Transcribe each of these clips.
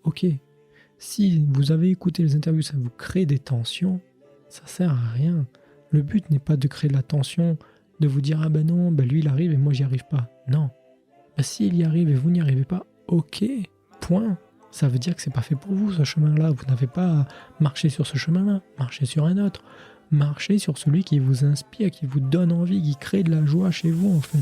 ok. Si vous avez écouté les interviews, ça vous crée des tensions, ça sert à rien. Le but n'est pas de créer de la tension, de vous dire « Ah ben non, ben lui il arrive et moi j'y arrive pas ». Non. Ben s'il y arrive et vous n'y arrivez pas, ok, point. Ça veut dire que c'est pas fait pour vous ce chemin-là. Vous n'avez pas à marcher sur ce chemin-là, marchez sur un autre. Marchez sur celui qui vous inspire, qui vous donne envie, qui crée de la joie chez vous en fait.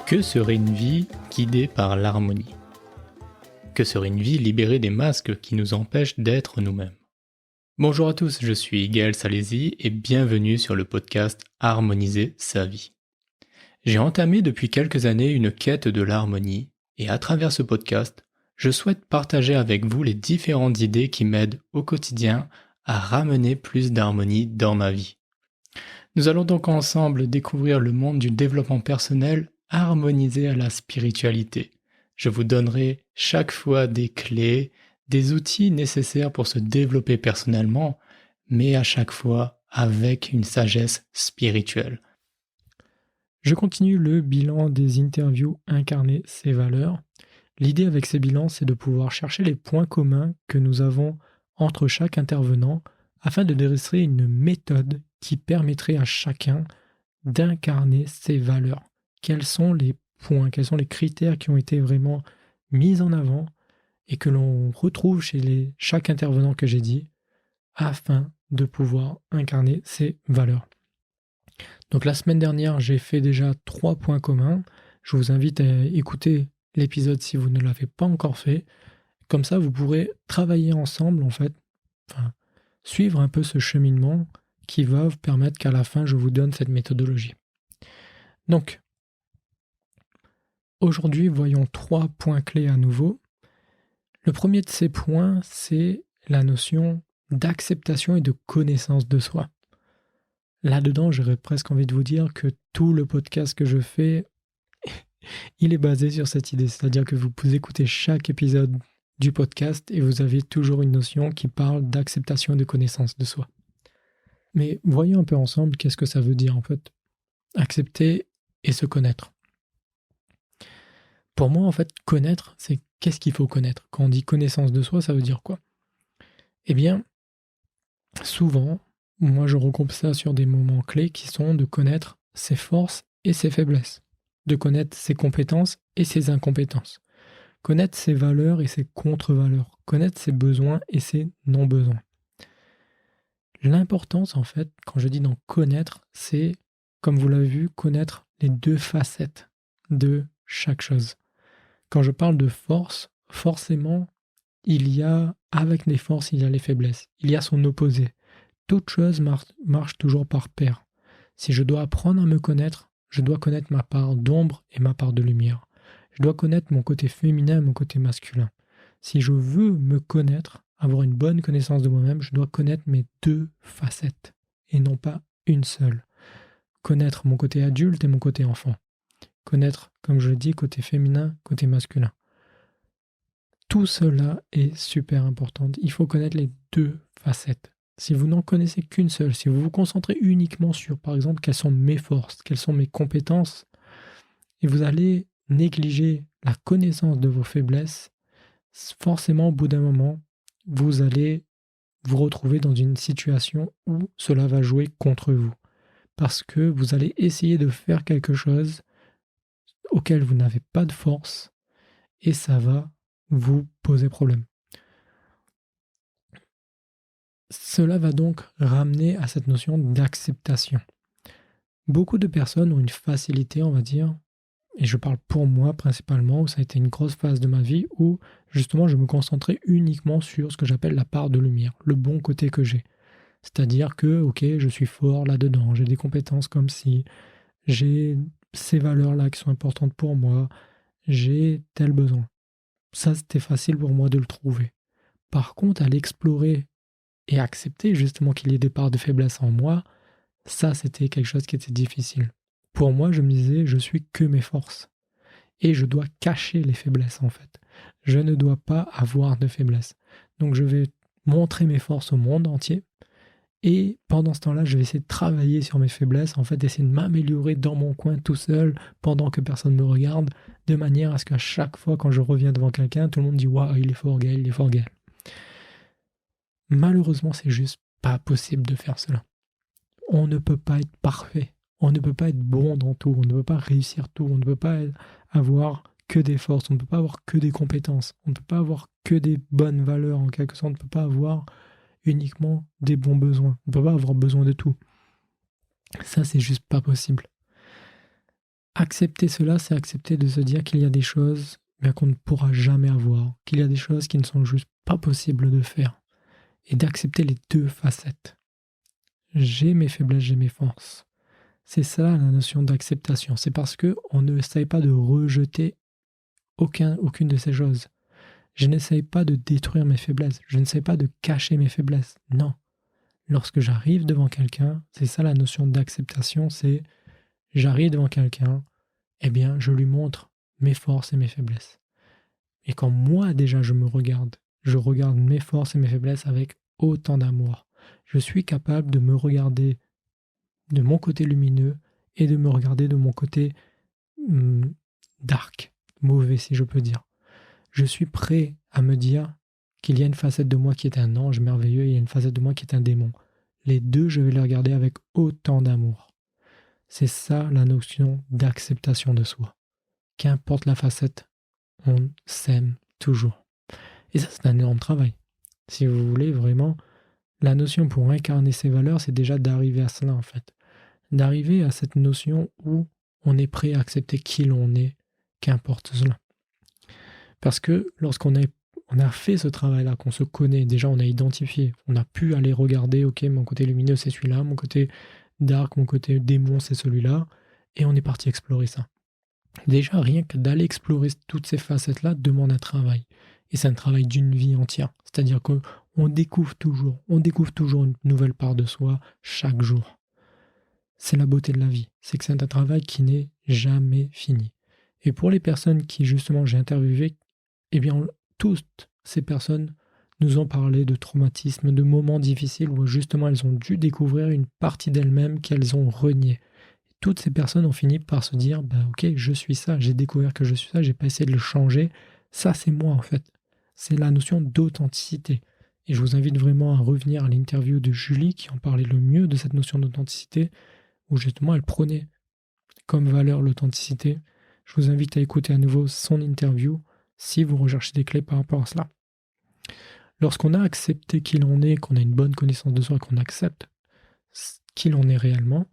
Que serait une vie guidée par l'harmonie ? Que serait une vie libérée des masques qui nous empêchent d'être nous-mêmes ? Bonjour à tous, je suis Gaël Salési et bienvenue sur le podcast Harmoniser sa vie. J'ai entamé depuis quelques années une quête de l'harmonie et à travers ce podcast, je souhaite partager avec vous les différentes idées qui m'aident au quotidien à ramener plus d'harmonie dans ma vie. Nous allons donc ensemble découvrir le monde du développement personnel harmonisé à la spiritualité. Je vous donnerai chaque fois des clés, des outils nécessaires pour se développer personnellement, mais à chaque fois avec une sagesse spirituelle. Je continue le bilan des interviews Incarner ses valeurs. L'idée avec ces bilans, c'est de pouvoir chercher les points communs que nous avons entre chaque intervenant afin de dresser une méthode qui permettrait à chacun d'incarner ses valeurs. Quels sont les points, quels sont les critères qui ont été vraiment mis en avant et que l'on retrouve chez chaque intervenant que j'ai dit afin de pouvoir incarner ces valeurs. Donc la semaine dernière, j'ai fait déjà 3 points communs. Je vous invite à écouter l'épisode si vous ne l'avez pas encore fait. Comme ça, vous pourrez travailler ensemble, en fait, suivre un peu ce cheminement qui va vous permettre qu'à la fin, je vous donne cette méthodologie. Donc, aujourd'hui, voyons 3 points clés à nouveau. Le premier de ces points, c'est la notion d'acceptation et de connaissance de soi. Là-dedans, j'aurais presque envie de vous dire que tout le podcast que je fais, il est basé sur cette idée. C'est-à-dire que vous pouvez écouter chaque épisode du podcast et vous avez toujours une notion qui parle d'acceptation et de connaissance de soi. Mais voyons un peu ensemble qu'est-ce que ça veut dire en fait. Accepter et se connaître. Pour moi, en fait, connaître, c'est qu'est-ce qu'il faut connaître. Quand on dit connaissance de soi, ça veut dire quoi ? Eh bien, souvent, moi je regroupe ça sur des moments clés qui sont de connaître ses forces et ses faiblesses, de connaître ses compétences et ses incompétences, connaître ses valeurs et ses contre-valeurs, connaître ses besoins et ses non-besoins. L'importance, en fait, quand je dis d'en connaître, c'est, comme vous l'avez vu, connaître les 2 facettes de chaque chose. Quand je parle de force, forcément, avec les forces, il y a les faiblesses. Il y a son opposé. Toute chose marche toujours par paire. Si je dois apprendre à me connaître, je dois connaître ma part d'ombre et ma part de lumière. Je dois connaître mon côté féminin et mon côté masculin. Si je veux me connaître, avoir une bonne connaissance de moi-même, je dois connaître mes 2 facettes et non pas une seule. Connaître mon côté adulte et mon côté enfant. Connaître, comme je l'ai dit, côté féminin, côté masculin. Tout cela est super important. Il faut connaître les 2 facettes. Si vous n'en connaissez qu'une seule, si vous vous concentrez uniquement sur, par exemple, quelles sont mes forces, quelles sont mes compétences, et vous allez négliger la connaissance de vos faiblesses, forcément, au bout d'un moment, vous allez vous retrouver dans une situation où cela va jouer contre vous. Parce que vous allez essayer de faire quelque chose auquel vous n'avez pas de force, et ça va vous poser problème. Cela va donc ramener à cette notion d'acceptation. Beaucoup de personnes ont une facilité, on va dire, et je parle pour moi principalement, où ça a été une grosse phase de ma vie, où justement je me concentrais uniquement sur ce que j'appelle la part de lumière, le bon côté que j'ai. C'est-à-dire que, ok, je suis fort là-dedans, j'ai des compétences comme si, j'ai ces valeurs-là qui sont importantes pour moi, j'ai tel besoin. Ça, c'était facile pour moi de le trouver. Par contre, à l'explorer et accepter justement qu'il y ait des parts de faiblesse en moi, ça, c'était quelque chose qui était difficile. Pour moi, je me disais, je suis que mes forces. Et je dois cacher les faiblesses en fait. Je ne dois pas avoir de faiblesses. Donc je vais montrer mes forces au monde entier. Et pendant ce temps-là, je vais essayer de travailler sur mes faiblesses, en fait, essayer de m'améliorer dans mon coin tout seul, pendant que personne ne me regarde, de manière à ce qu'à chaque fois quand je reviens devant quelqu'un, tout le monde dit « Waouh, il est fort, Gaël, il est fort, Gaël ». Malheureusement, c'est juste pas possible de faire cela. On ne peut pas être parfait. On ne peut pas être bon dans tout. On ne peut pas réussir tout. On ne peut pas avoir que des forces. On ne peut pas avoir que des compétences. On ne peut pas avoir que des bonnes valeurs, en quelque sorte. On ne peut pas avoir uniquement des bons besoins. On ne peut pas avoir besoin de tout. Ça, c'est juste pas possible. Accepter cela, c'est accepter de se dire qu'il y a des choses qu'on ne pourra jamais avoir, qu'il y a des choses qui ne sont juste pas possibles de faire, et d'accepter les deux facettes. J'ai mes faiblesses, j'ai mes forces. C'est ça la notion d'acceptation. C'est parce qu'on ne essaye pas de rejeter aucune de ces choses. Je n'essaye pas de détruire mes faiblesses. Je n'essaye pas de cacher mes faiblesses. Non. Lorsque j'arrive devant quelqu'un, c'est ça la notion d'acceptation, c'est j'arrive devant quelqu'un, je lui montre mes forces et mes faiblesses. Et quand moi déjà je regarde mes forces et mes faiblesses avec autant d'amour. Je suis capable de me regarder de mon côté lumineux et de me regarder de mon côté dark, mauvais si je peux dire. Je suis prêt à me dire qu'il y a une facette de moi qui est un ange merveilleux et il y a une facette de moi qui est un démon. Les deux, je vais les regarder avec autant d'amour. C'est ça la notion d'acceptation de soi. Qu'importe la facette, on s'aime toujours. Et ça, c'est un énorme travail. Si vous voulez vraiment, la notion pour incarner ces valeurs, c'est déjà d'arriver à cela en fait. D'arriver à cette notion où on est prêt à accepter qui l'on est, qu'importe cela. Parce que lorsqu'on a fait ce travail-là, qu'on se connaît, déjà on a identifié, on a pu aller regarder, ok, mon côté lumineux c'est celui-là, mon côté dark, mon côté démon c'est celui-là, et on est parti explorer ça. Déjà, rien que d'aller explorer toutes ces facettes-là demande un travail. Et c'est un travail d'une vie entière. C'est-à-dire qu'on découvre toujours une nouvelle part de soi chaque jour. C'est la beauté de la vie. C'est que c'est un travail qui n'est jamais fini. Et pour les personnes qui, justement, j'ai interviewées, toutes ces personnes nous ont parlé de traumatismes, de moments difficiles où, justement, elles ont dû découvrir une partie d'elles-mêmes qu'elles ont reniée. Toutes ces personnes ont fini par se dire ok, je suis ça, j'ai découvert que je suis ça, j'ai pas essayé de le changer, ça c'est moi en fait. C'est la notion d'authenticité. Et je vous invite vraiment à revenir à l'interview de Julie qui en parlait le mieux de cette notion d'authenticité, où justement elle prenait comme valeur l'authenticité. Je vous invite à écouter à nouveau son interview si vous recherchez des clés par rapport à cela. Lorsqu'on a accepté qui l'on est, qu'on a une bonne connaissance de soi, qu'on accepte qui l'on est réellement,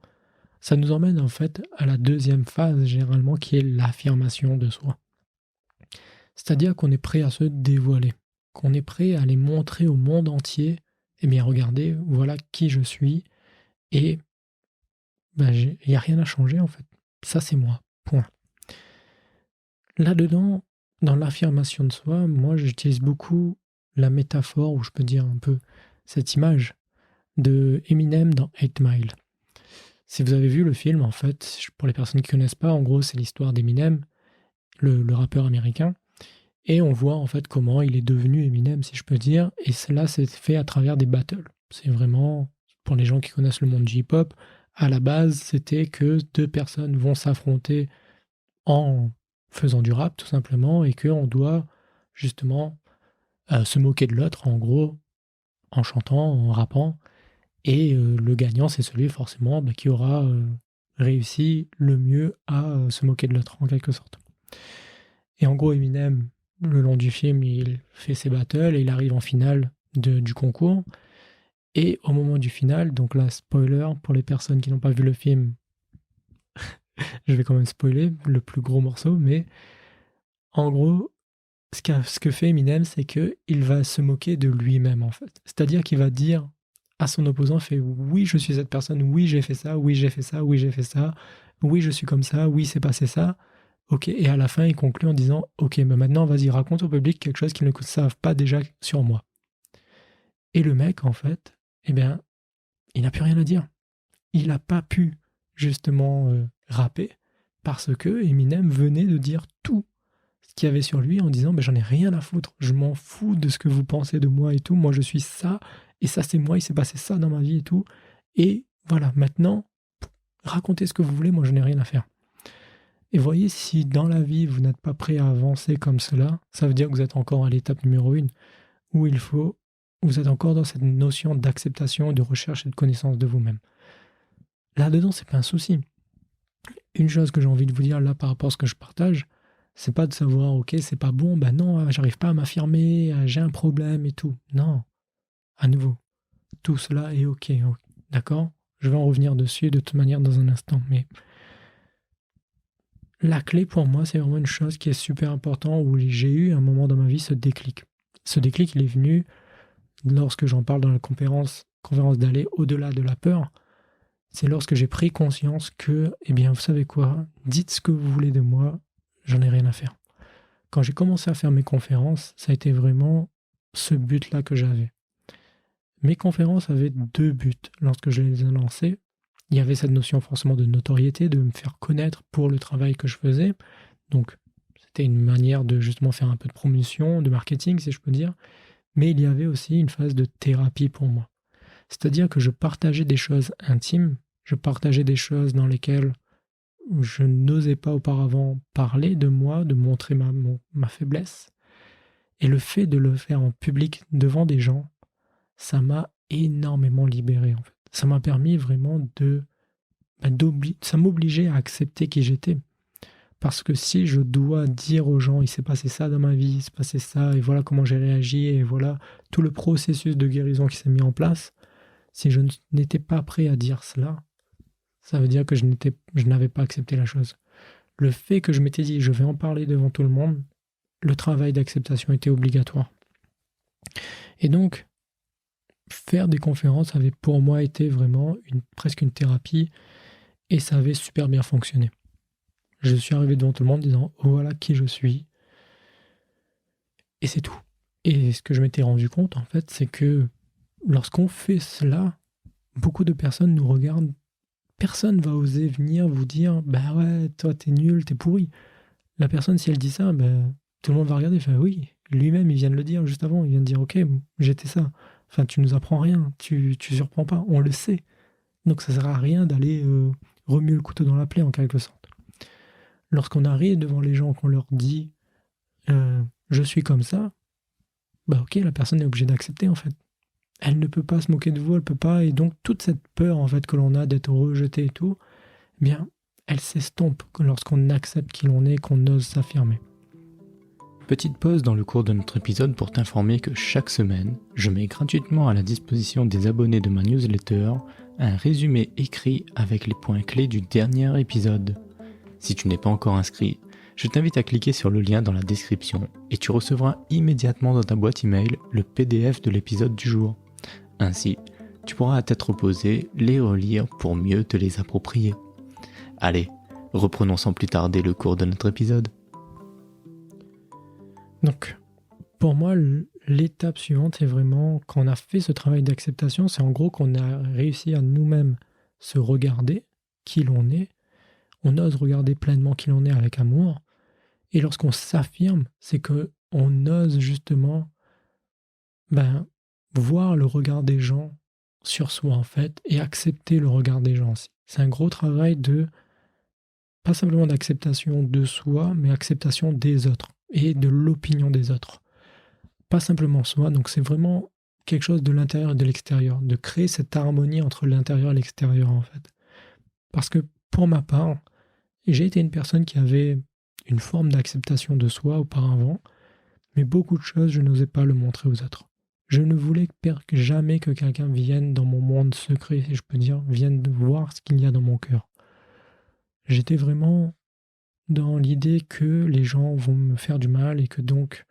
ça nous emmène en fait à la deuxième phase généralement qui est l'affirmation de soi. C'est-à-dire qu'on est prêt à se dévoiler, qu'on est prêt à aller montrer au monde entier, regardez, voilà qui je suis et il n'y a rien à changer en fait. Ça c'est moi, point. Là-dedans, dans l'affirmation de soi, moi j'utilise beaucoup la métaphore, ou je peux dire un peu cette image de Eminem dans 8 Mile. Si vous avez vu le film, en fait, pour les personnes qui ne connaissent pas, en gros, c'est l'histoire d'Eminem, le rappeur américain, et on voit en fait comment il est devenu Eminem, si je peux dire, et cela s'est fait à travers des battles. C'est vraiment, pour les gens qui connaissent le monde du hip-hop, à la base, c'était que deux personnes vont s'affronter en faisant du rap, tout simplement, et qu'on doit justement se moquer de l'autre, en gros, en chantant, en rappant. Et le gagnant, c'est celui forcément qui aura réussi le mieux à se moquer de l'autre, en quelque sorte. Et en gros, Eminem, le long du film, il fait ses battles et il arrive en finale du concours. Et au moment du final, donc là, spoiler, pour les personnes qui n'ont pas vu le film, je vais quand même spoiler le plus gros morceau, mais en gros, ce que fait Eminem, c'est qu'il va se moquer de lui-même, en fait. C'est-à-dire qu'il va dire à son opposant, fait oui, je suis cette personne, oui, j'ai fait ça, oui, j'ai fait ça, oui, j'ai fait ça, oui, je suis comme ça, oui, c'est passé ça. Ok, et à la fin, il conclut en disant ok, mais maintenant, vas-y, raconte au public quelque chose qu'ils ne savent pas déjà sur moi. Et le mec, en fait, il n'a plus rien à dire. Il n'a pas pu, justement, rapper, parce que Eminem venait de dire tout ce qu'il y avait sur lui en disant j'en ai rien à foutre, je m'en fous de ce que vous pensez de moi et tout, moi je suis ça, et ça c'est moi, il s'est passé ça dans ma vie et tout, et voilà, maintenant, racontez ce que vous voulez, moi je n'ai rien à faire. Et voyez, si dans la vie vous n'êtes pas prêt à avancer comme cela, ça veut dire que vous êtes encore à l'étape numéro 1, où vous êtes encore dans cette notion d'acceptation, de recherche et de connaissance de vous-même. Là-dedans, c'est pas un souci. Une chose que j'ai envie de vous dire là par rapport à ce que je partage, c'est pas de savoir, ok, c'est pas bon, non, j'arrive pas à m'affirmer, j'ai un problème et tout. Non, à nouveau, tout cela est ok, d'accord? Je vais en revenir dessus de toute manière dans un instant, mais la clé pour moi, c'est vraiment une chose qui est super importante où j'ai eu un moment dans ma vie ce déclic. Ce déclic, il est venu lorsque j'en parle dans la conférence d'aller au-delà de la peur. C'est lorsque j'ai pris conscience que, vous savez quoi, dites ce que vous voulez de moi, j'en ai rien à faire. Quand j'ai commencé à faire mes conférences, ça a été vraiment ce but-là que j'avais. Mes conférences avaient 2 buts lorsque je les ai lancées. Il y avait cette notion forcément de notoriété, de me faire connaître pour le travail que je faisais. Donc, c'était une manière de justement faire un peu de promotion, de marketing, si je peux dire. Mais il y avait aussi une phase de thérapie pour moi. C'est-à-dire que je partageais des choses intimes, je partageais des choses dans lesquelles je n'osais pas auparavant parler de moi, de montrer ma faiblesse. Et le fait de le faire en public devant des gens, ça m'a énormément libéré en fait. Ça m'a permis vraiment ça m'obligeait à accepter qui j'étais. Parce que si je dois dire aux gens, il s'est passé ça dans ma vie, il s'est passé ça, et voilà comment j'ai réagi, et voilà tout le processus de guérison qui s'est mis en place, si je n'étais pas prêt à dire cela, ça veut dire que je n'avais pas accepté la chose. Le fait que je m'étais dit, je vais en parler devant tout le monde, le travail d'acceptation était obligatoire. Et donc, faire des conférences avait pour moi été vraiment presque une thérapie, et ça avait super bien fonctionné. Je suis arrivé devant tout le monde en disant, voilà qui je suis, et c'est tout. Et ce que je m'étais rendu compte, en fait, c'est que lorsqu'on fait cela, beaucoup de personnes nous regardent. Personne va oser venir vous dire ouais, toi t'es nul, t'es pourri. La personne, si elle dit ça, tout le monde va regarder et faire oui, lui-même il vient de le dire juste avant, il vient de dire ok, j'étais ça. Enfin, tu nous apprends rien, tu surprends pas, on le sait. Donc ça sert à rien d'aller remuer le couteau dans la plaie en quelque sorte. Lorsqu'on arrive devant les gens, qu'on leur dit je suis comme ça, ok, la personne est obligée d'accepter en fait. Elle ne peut pas se moquer de vous, elle peut pas, et donc toute cette peur en fait que l'on a d'être rejeté et tout, elle s'estompe lorsqu'on accepte qui l'on est, qu'on ose s'affirmer. Petite pause dans le cours de notre épisode pour t'informer que chaque semaine, je mets gratuitement à la disposition des abonnés de ma newsletter un résumé écrit avec les points clés du dernier épisode. Si tu n'es pas encore inscrit, je t'invite à cliquer sur le lien dans la description et tu recevras immédiatement dans ta boîte email le PDF de l'épisode du jour. Ainsi, tu pourras à tête reposée les relire pour mieux te les approprier. Allez, reprenons sans plus tarder le cours de notre épisode. Donc, pour moi, l'étape suivante est vraiment, quand on a fait ce travail d'acceptation, c'est en gros qu'on a réussi à nous-mêmes se regarder qui l'on est, on ose regarder pleinement qui l'on est avec amour, et lorsqu'on s'affirme, c'est qu'on ose justement voir le regard des gens sur soi en fait, et accepter le regard des gens aussi. C'est un gros travail pas simplement d'acceptation de soi, mais acceptation des autres, et de l'opinion des autres. Pas simplement soi, donc c'est vraiment quelque chose de l'intérieur et de l'extérieur, de créer cette harmonie entre l'intérieur et l'extérieur en fait. Parce que pour ma part, j'ai été une personne qui avait une forme d'acceptation de soi auparavant, mais beaucoup de choses, je n'osais pas le montrer aux autres. Je ne voulais jamais que quelqu'un vienne dans mon monde secret, si je peux dire, vienne voir ce qu'il y a dans mon cœur. J'étais vraiment dans l'idée que les gens vont me faire du mal et que donc,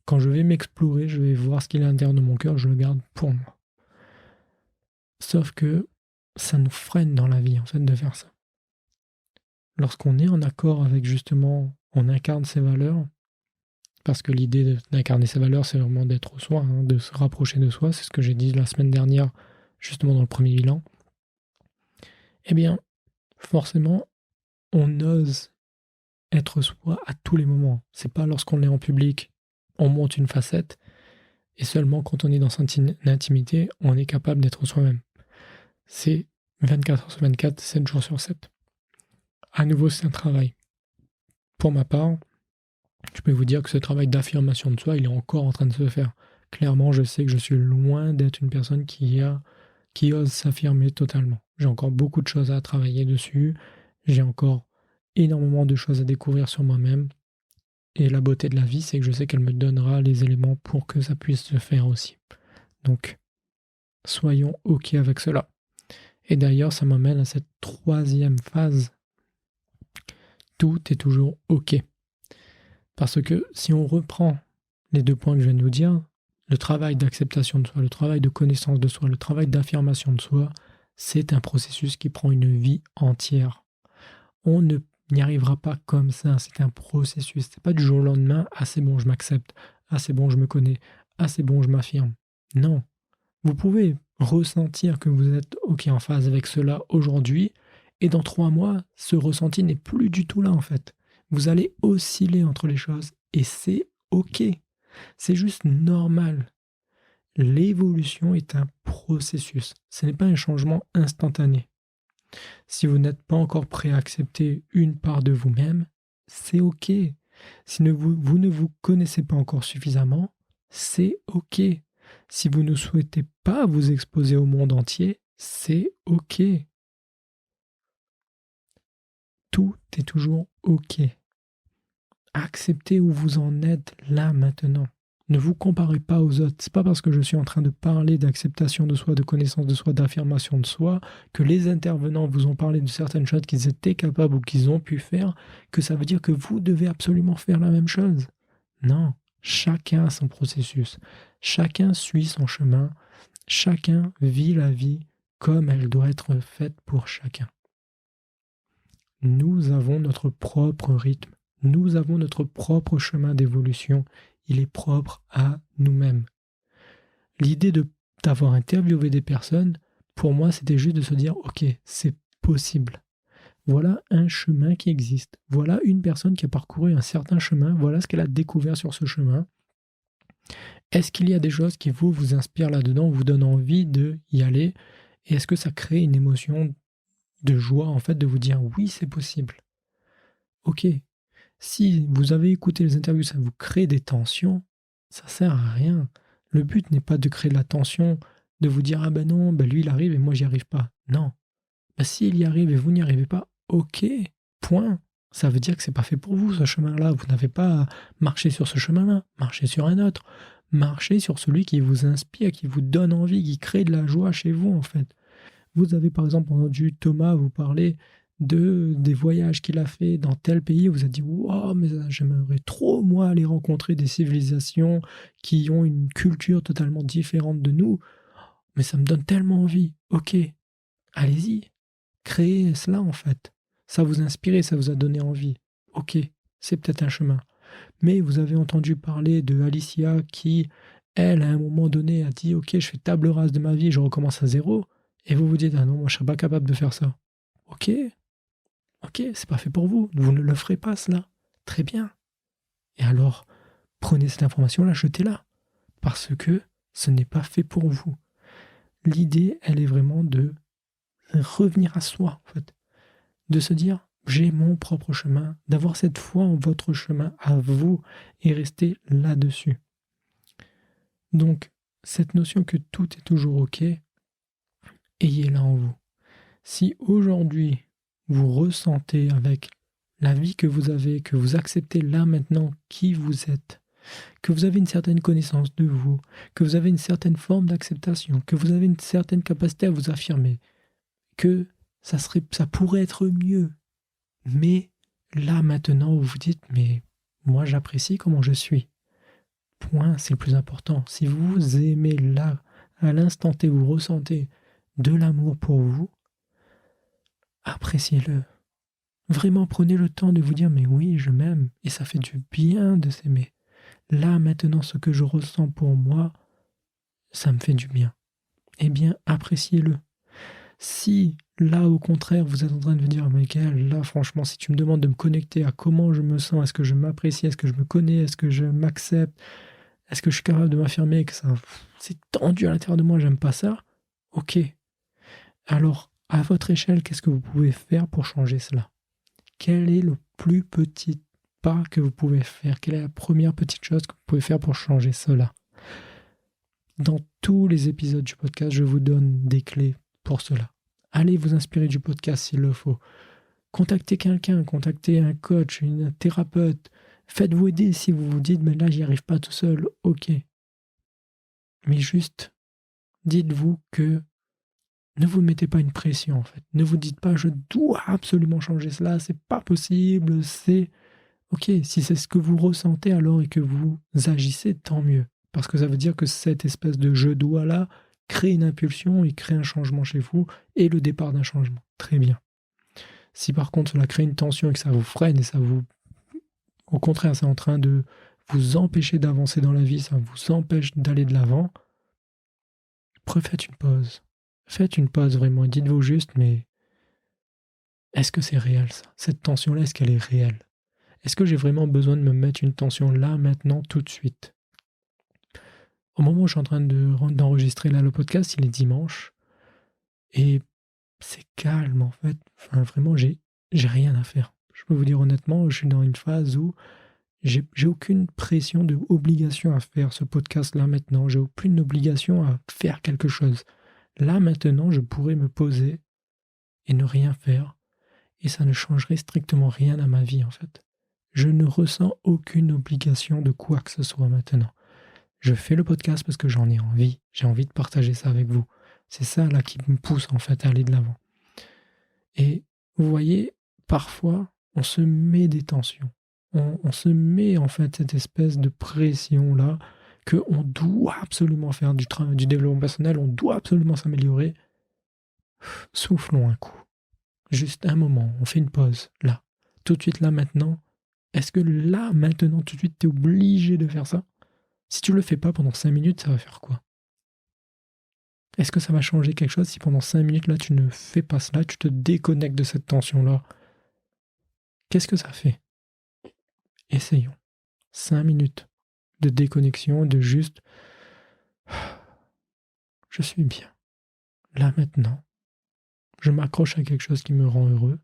quand je vais m'explorer, je vais voir ce qu'il y a à l'intérieur de mon cœur, je le garde pour moi. Sauf que ça nous freine dans la vie, en fait, de faire ça. Lorsqu'on est en accord avec justement, on incarne ses valeurs, parce que l'idée d'incarner ses valeurs, c'est vraiment d'être soi, de se rapprocher de soi, c'est ce que j'ai dit la semaine dernière, justement dans le premier bilan. Forcément, on ose être soi à tous les moments. C'est pas lorsqu'on est en public, on monte une facette, et seulement quand on est dans son intimité, on est capable d'être soi-même. C'est 24 heures sur 24, 7 jours sur 7. À nouveau, c'est un travail. Pour ma part, je peux vous dire que ce travail d'affirmation de soi, il est encore en train de se faire. Clairement, je sais que je suis loin d'être une personne qui ose s'affirmer totalement. J'ai encore beaucoup de choses à travailler dessus. J'ai encore énormément de choses à découvrir sur moi-même. Et la beauté de la vie, c'est que je sais qu'elle me donnera les éléments pour que ça puisse se faire aussi. Donc, soyons OK avec cela. Et d'ailleurs, ça m'amène à cette troisième phase. Tout est toujours OK. Parce que si on reprend les 2 points que je viens de vous dire, le travail d'acceptation de soi, le travail de connaissance de soi, le travail d'affirmation de soi, c'est un processus qui prend une vie entière. On n'y arrivera pas comme ça, c'est un processus. C'est pas du jour au lendemain, ah c'est bon, je m'accepte, ah c'est bon, je me connais, ah c'est bon, je m'affirme. Non. Vous pouvez ressentir que vous êtes OK en phase avec cela aujourd'hui, et dans 3 mois, ce ressenti n'est plus du tout là en fait. Vous allez osciller entre les choses, et c'est OK. C'est juste normal. L'évolution est un processus. Ce n'est pas un changement instantané. Si vous n'êtes pas encore prêt à accepter une part de vous-même, c'est OK. Si vous ne vous connaissez pas encore suffisamment, c'est OK. Si vous ne souhaitez pas vous exposer au monde entier, c'est OK. Tout est toujours OK. Acceptez où vous en êtes là maintenant. Ne vous comparez pas aux autres. C'est pas parce que je suis en train de parler d'acceptation de soi, de connaissance de soi, d'affirmation de soi, que les intervenants vous ont parlé de certaines choses qu'ils étaient capables ou qu'ils ont pu faire, que ça veut dire que vous devez absolument faire la même chose. Non, chacun a son processus. Chacun suit son chemin. Chacun vit la vie comme elle doit être faite pour chacun. Nous avons notre propre rythme. Nous avons notre propre chemin d'évolution. Il est propre à nous-mêmes. L'idée d'avoir interviewé des personnes, pour moi, c'était juste de se dire, OK, c'est possible. Voilà un chemin qui existe. Voilà une personne qui a parcouru un certain chemin. Voilà ce qu'elle a découvert sur ce chemin. Est-ce qu'il y a des choses qui vous inspirent là-dedans, vous donnent envie d'y aller? Et est-ce que ça crée une émotion de joie, en fait, de vous dire, oui, c'est possible. OK. Si vous avez écouté les interviews, ça vous crée des tensions, ça sert à rien. Le but n'est pas de créer de la tension, de vous dire ah ben non, ben lui il arrive et moi j'y arrive pas. Non. Ben s'il y arrive et vous n'y arrivez pas, OK, point. Ça veut dire que c'est pas fait pour vous ce chemin-là. Vous n'avez pas à marcher sur ce chemin-là, marchez sur un autre. Marchez sur celui qui vous inspire, qui vous donne envie, qui crée de la joie chez vous en fait. Vous avez par exemple entendu Thomas vous parler des voyages qu'il a fait dans tel pays, vous avez dit wow, mais j'aimerais trop moi aller rencontrer des civilisations qui ont une culture totalement différente de nous, mais ça me donne tellement envie. OK, allez-y, créez cela en fait. Ça vous a inspiré, ça vous a donné envie. OK, c'est peut-être un chemin. Mais vous avez entendu parler de Alicia qui, elle, à un moment donné, a dit OK, je fais table rase de ma vie, je recommence à zéro. Et vous vous dites ah non, moi je serais pas capable de faire ça. OK, c'est pas fait pour vous. Vous ne le ferez pas, cela. Très bien. Et alors, prenez cette information-là, jetez-la. Parce que ce n'est pas fait pour vous. L'idée, elle est vraiment de revenir à soi, en fait. De se dire, j'ai mon propre chemin, d'avoir cette foi en votre chemin à vous et rester là-dessus. Donc, cette notion que tout est toujours OK, ayez-la en vous. Si aujourd'hui, vous ressentez avec la vie que vous avez, que vous acceptez là maintenant qui vous êtes, que vous avez une certaine connaissance de vous, que vous avez une certaine forme d'acceptation, que vous avez une certaine capacité à vous affirmer, que ça pourrait être mieux. Mais là maintenant, vous vous dites, mais moi j'apprécie comment je suis. Point, c'est le plus important. Si vous aimez là, à l'instant T, vous ressentez de l'amour pour vous, appréciez-le. Vraiment, prenez le temps de vous dire, mais oui, je m'aime, et ça fait du bien de s'aimer. Là, maintenant, ce que je ressens pour moi, ça me fait du bien. Eh bien, appréciez-le. Si là, au contraire, vous êtes en train de vous dire, Michael, là, franchement, si tu me demandes de me connecter à comment je me sens, est-ce que je m'apprécie, est-ce que je me connais, est-ce que je m'accepte, est-ce que je suis capable de m'affirmer, que ça, c'est tendu à l'intérieur de moi, j'aime pas ça, ok. Alors, à votre échelle, qu'est-ce que vous pouvez faire pour changer cela? Quel est le plus petit pas que vous pouvez faire? Quelle est la première petite chose que vous pouvez faire pour changer cela? Dans tous les épisodes du podcast, je vous donne des clés pour cela. Allez vous inspirer du podcast s'il le faut. Contactez quelqu'un, contactez un coach, un thérapeute. Faites-vous aider si vous vous dites, mais là, j'y arrive pas tout seul. Ok. Mais juste, dites-vous que ne vous mettez pas une pression, en fait. Ne vous dites pas, je dois absolument changer cela, c'est pas possible, c'est... Ok, si c'est ce que vous ressentez alors et que vous agissez, tant mieux. Parce que ça veut dire que cette espèce de je dois là crée une impulsion et crée un changement chez vous et le départ d'un changement. Très bien. Si par contre cela crée une tension et que ça vous freine et ça vous... Au contraire, c'est en train de vous empêcher d'avancer dans la vie, ça vous empêche d'aller de l'avant, faites une pause. Faites une pause vraiment et dites-vous juste, mais est-ce que c'est réel ça? Cette tension-là, est-ce qu'elle est réelle? Est-ce que j'ai vraiment besoin de me mettre une tension là, maintenant, tout de suite? Au moment où je suis en train d'enregistrer là le podcast, il est dimanche. Et c'est calme en fait. Enfin, vraiment, j'ai rien à faire. Je peux vous dire honnêtement, je suis dans une phase où j'ai aucune pression de obligation à faire ce podcast là maintenant. J'ai aucune obligation à faire quelque chose. Là maintenant, je pourrais me poser et ne rien faire. Et ça ne changerait strictement rien à ma vie en fait. Je ne ressens aucune obligation de quoi que ce soit maintenant. Je fais le podcast parce que j'en ai envie. J'ai envie de partager ça avec vous. C'est ça là qui me pousse en fait à aller de l'avant. Et vous voyez, parfois, on se met des tensions. On se met en fait cette espèce de pression là qu'on doit absolument faire du développement personnel, on doit absolument s'améliorer. Soufflons un coup. Juste un moment, on fait une pause là. Tout de suite là maintenant. Est-ce que là maintenant tout de suite tu es obligé de faire ça? Si tu le fais pas pendant 5 minutes, ça va faire quoi? Est-ce que ça va changer quelque chose si pendant 5 minutes, là, tu ne fais pas cela, tu te déconnectes de cette tension-là? Qu'est-ce que ça fait? Essayons. 5 minutes de déconnexion, de juste... Je suis bien. Là, maintenant. Je m'accroche à quelque chose qui me rend heureux.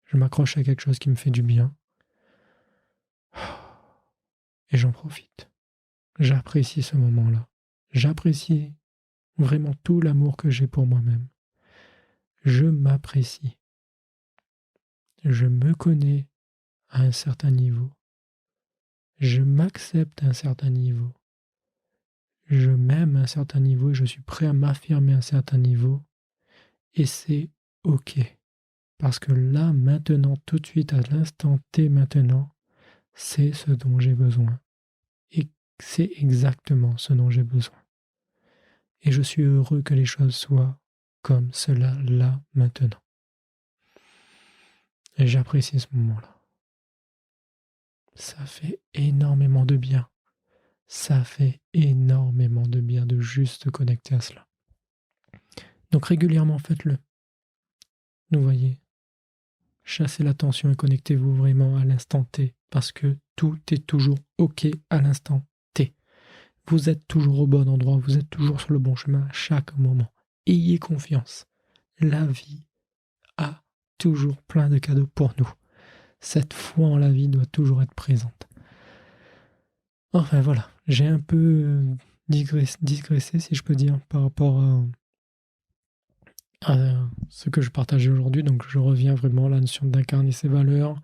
Je m'accroche à quelque chose qui me fait du bien. Et j'en profite. J'apprécie ce moment-là. J'apprécie vraiment tout l'amour que j'ai pour moi-même. Je m'apprécie. Je me connais à un certain niveau. Je m'accepte à un certain niveau. Je m'aime à un certain niveau et je suis prêt à m'affirmer à un certain niveau. Et c'est OK. Parce que là, maintenant, tout de suite, à l'instant T maintenant, c'est ce dont j'ai besoin. Et c'est exactement ce dont j'ai besoin. Et je suis heureux que les choses soient comme cela là maintenant. Et j'apprécie ce moment-là. Ça fait énormément de bien. Ça fait énormément de bien de juste se connecter à cela. Donc régulièrement faites-le. Vous voyez, chassez l'attention et connectez-vous vraiment à l'instant T, parce que tout est toujours OK à l'instant T. Vous êtes toujours au bon endroit, vous êtes toujours sur le bon chemin à chaque moment. Ayez confiance. La vie a toujours plein de cadeaux pour nous. Cette foi en la vie doit toujours être présente. Enfin voilà, j'ai un peu digressé, si je peux dire, par rapport à ce que je partageais aujourd'hui. Donc je reviens vraiment à la notion d'incarner ses valeurs.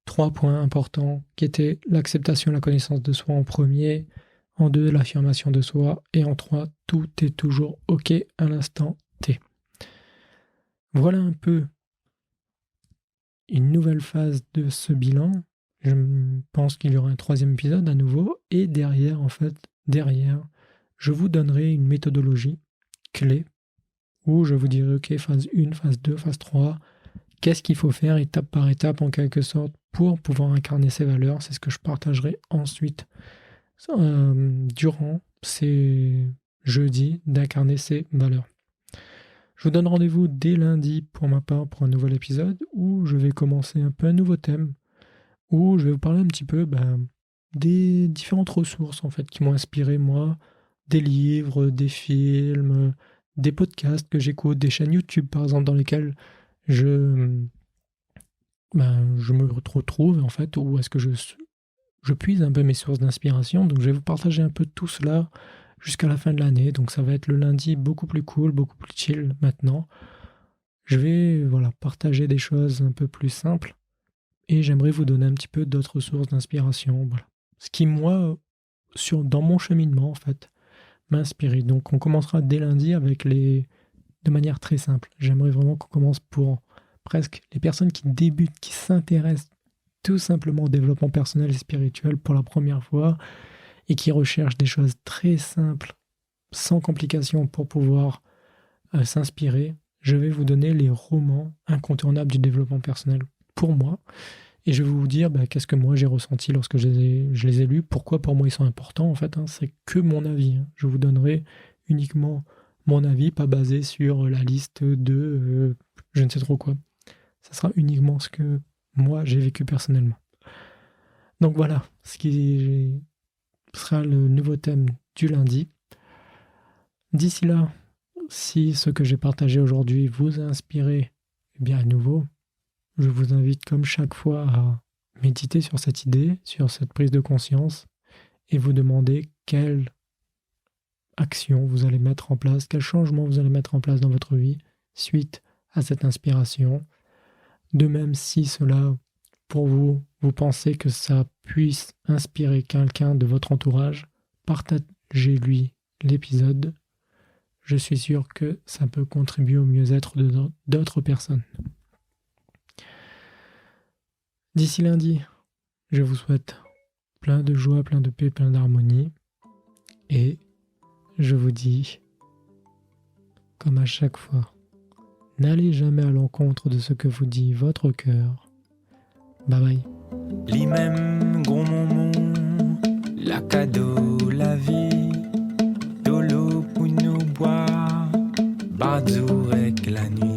3 points importants qui étaient l'acceptation et la connaissance de soi en premier, en 2 l'affirmation de soi, et en 3 tout est toujours OK à l'instant T. Voilà un peu une nouvelle phase de ce bilan. Je pense qu'il y aura un 3e épisode à nouveau, et derrière, je vous donnerai une méthodologie clé où je vous dirai, ok, phase 1, phase 2, phase 3, qu'est-ce qu'il faut faire étape par étape en quelque sorte pour pouvoir incarner ces valeurs. C'est ce que je partagerai ensuite durant ces jeudis d'incarner ces valeurs. Je vous donne rendez-vous dès lundi pour ma part pour un nouvel épisode où je vais commencer un peu un nouveau thème, où je vais vous parler un petit peu des différentes ressources en fait qui m'ont inspiré moi, des livres, des films, des podcasts que j'écoute, des chaînes YouTube par exemple dans lesquelles je, je me retrouve en fait, où est-ce que je puise un peu mes sources d'inspiration. Donc je vais vous partager un peu tout cela jusqu'à la fin de l'année. Donc ça va être le lundi beaucoup plus cool, beaucoup plus chill maintenant. Je vais partager des choses un peu plus simples et j'aimerais vous donner un petit peu d'autres sources d'inspiration. Voilà. Ce qui, moi, dans mon cheminement, en fait, m'a inspiré. Donc on commencera dès lundi de manière très simple. J'aimerais vraiment qu'on commence pour presque les personnes qui débutent, qui s'intéressent tout simplement au développement personnel et spirituel pour la première fois et qui recherchent des choses très simples, sans complications pour pouvoir s'inspirer. Je vais vous donner les romans incontournables du développement personnel pour moi. Et je vais vous dire qu'est-ce que moi j'ai ressenti lorsque je les ai lus, pourquoi pour moi ils sont importants en fait. C'est que mon avis. Je vous donnerai uniquement mon avis, pas basé sur la liste de je ne sais trop quoi. Ça sera uniquement ce que moi j'ai vécu personnellement. Donc voilà, ce qui sera le nouveau thème du lundi. D'ici là, si ce que j'ai partagé aujourd'hui vous a inspiré, à nouveau, je vous invite comme chaque fois à méditer sur cette idée, sur cette prise de conscience et vous demander quelle action vous allez mettre en place, quel changement vous allez mettre en place dans votre vie suite à cette inspiration. De même, si cela, pour vous, vous pensez que ça puisse inspirer quelqu'un de votre entourage, partagez-lui l'épisode. Je suis sûr que ça peut contribuer au mieux-être d'autres personnes. D'ici lundi, je vous souhaite plein de joie, plein de paix, plein d'harmonie. Et je vous dis, comme à chaque fois, n'allez jamais à l'encontre de ce que vous dit votre cœur. Bye bye. Li même gros moment, la cadeau, la vie, de l'eau pour nous boire, bardou avec la nuit.